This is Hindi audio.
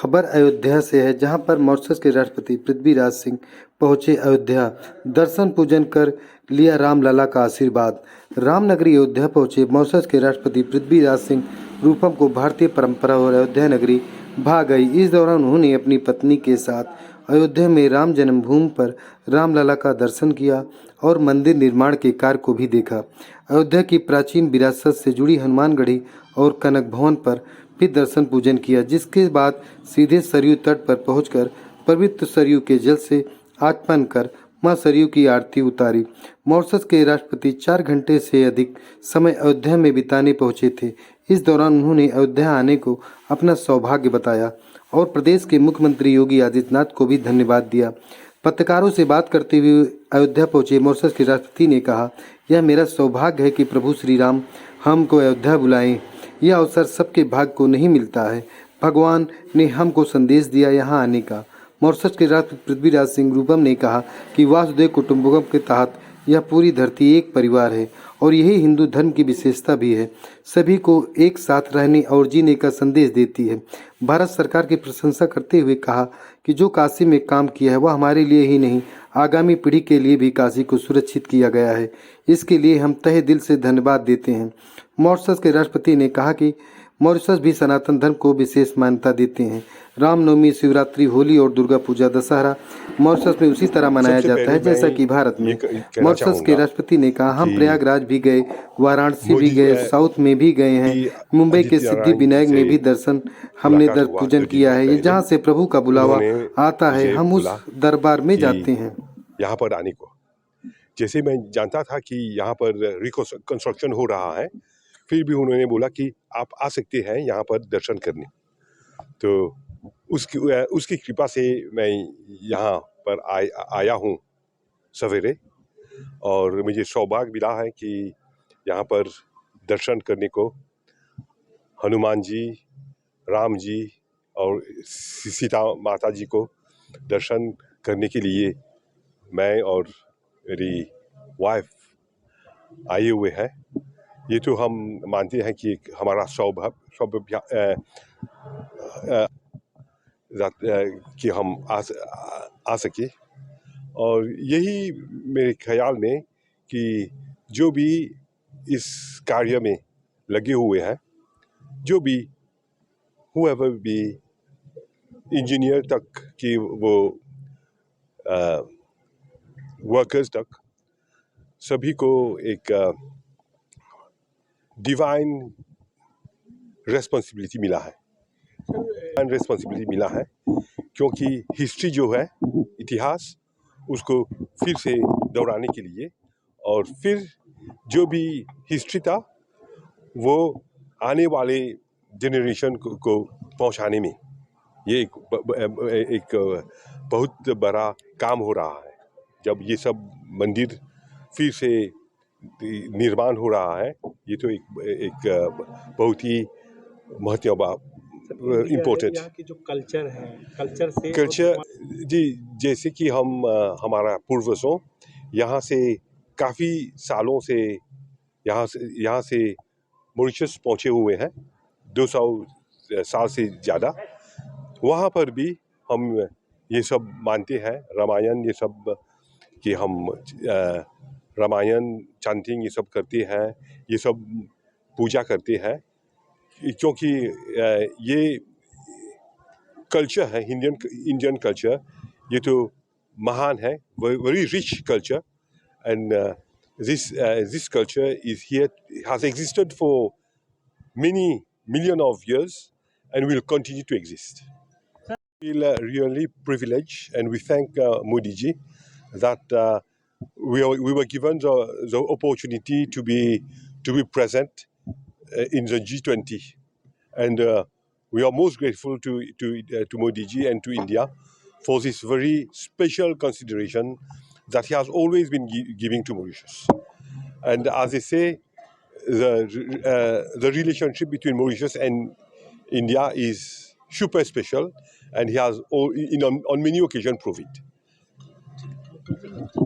खबर अयोध्या से है, जहां पर मॉरिशस के राष्ट्रपति पृथ्वीराज सिंह पहुंचे अयोध्या। दर्शन पूजन कर लिया रामलला का आशीर्वाद। रामनगरी अयोध्या पहुंचे मॉरिशस के राष्ट्रपति पृथ्वीराज सिंह रूपम को भारतीय परंपरा और अयोध्या नगरी भा गई। इस दौरान उन्होंने अपनी पत्नी के साथ अयोध्या में राम जन्मभूमि पर रामलला का दर्शन किया और मंदिर निर्माण के कार्य को भी देखा। अयोध्या की प्राचीन विरासत से जुड़ी हनुमानगढ़ी और कनक भवन पर भी दर्शन पूजन किया, जिसके बाद सीधे सरयू तट पर पहुंचकर पवित्र सरयू के जल से आचमन कर मां सरयू की आरती उतारी। मॉरिशस के राष्ट्रपति 4 घंटे से अधिक समय अयोध्या में बिताने पहुंचे थे। इस दौरान उन्होंने अयोध्या आने को अपना सौभाग्य बताया और प्रदेश के मुख्यमंत्री योगी आदित्यनाथ को भी धन्यवाद दिया। पत्रकारों से बात करते हुए अयोध्या पहुंचे मॉरिशस के राष्ट्रपति ने कहा, यह मेरा सौभाग्य है कि प्रभु श्री राम हमको अयोध्या बुलाएं। यह अवसर सबके भाग्य को नहीं मिलता है। भगवान ने हमको संदेश दिया यहाँ आने का। मॉरिशस के राष्ट्रपति पृथ्वीराज सिंह रूपम ने कहा कि वासुदेव कुटुंबकम के तहत यह पूरी धरती एक परिवार है और यही हिंदू धर्म की विशेषता भी है। सभी को एक साथ रहने और जीने का संदेश देती है। भारत सरकार की प्रशंसा करते हुए कहा कि जो काशी में काम किया है वह हमारे लिए ही नहीं, आगामी पीढ़ी के लिए भी काशी को सुरक्षित किया गया है। इसके लिए हम तहे दिल से धन्यवाद देते हैं। मॉरिशस के राष्ट्रपति ने कहा कि मॉरिशस भी सनातन धर्म को विशेष मान्यता देते हैं। रामनवमी, शिवरात्रि, होली और दुर्गा पूजा, दशहरा मॉरिशस में उसी तरह मनाया जाता है जैसा कि भारत में। मॉरिशस के राष्ट्रपति ने कहा, हम प्रयागराज भी गए, वाराणसी भी गए, साउथ में भी गए हैं, मुंबई के सिद्धि विनायक में भी दर्शन हमने पूजन किया है। ये जहाँ से प्रभु का बुलावा आता है हम उस दरबार में जाते हैं। यहाँ पर आने को, जैसे मैं जानता था कि यहाँ पर रिकंस्ट्रक्शन हो रहा है, फिर भी उन्होंने बोला कि आप आ सकते हैं यहाँ पर दर्शन करने। तो उसकी कृपा से मैं यहाँ पर आया हूँ सवेरे, और मुझे सौभाग्य मिला है कि यहाँ पर दर्शन करने को हनुमान जी, राम जी और सीता माता जी को दर्शन करने के लिए मैं और मेरी वाइफ आए हुए हैं। ये तो हम मानते हैं कि हमारा सौभाग्य कि हम आ सके, और यही मेरे ख्याल में कि जो भी इस कार्य में लगे हुए हैं, जो भी whoever भी इंजीनियर तक कि वो वर्कर्स तक, सभी को एक डिवाइन रिस्पॉन्सिबिलिटी मिला है। क्योंकि हिस्ट्री जो है, इतिहास, उसको फिर से दोहराने के लिए, और फिर जो भी हिस्ट्री था वो आने वाले जनरेशन को पहुंचाने में ये एक बहुत बड़ा काम हो रहा है। जब ये सब मंदिर फिर से निर्माण हो रहा है, ये तो एक बहुत ही महत्वपूर्ण इम्पोर्टेंट की जो कल्चर है, कल्चर जी, जैसे कि हम हमारा पूर्वजों यहाँ से काफ़ी सालों से यहाँ से मॉरिशस पहुँचे हुए हैं, 200 साल से ज़्यादा। वहाँ पर भी हम ये सब मानते हैं, रामायण, ये सब कि हम रामायण चैंटिंग ये सब करते हैं, ये सब पूजा करते हैं, क्योंकि ये कल्चर है, इंडियन कल्चर, ये तो महान है, very rich culture, and this culture is here, has existed for many million of years and will continue to exist. We feel really privileged, and we thank Modi ji that we were given the opportunity to be present in the G20, and we are most grateful to Modi ji and to India for this very special consideration that he has always been giving to Mauritius. And as I say, the relationship between Mauritius and India is super special, and he has on many occasions proved it.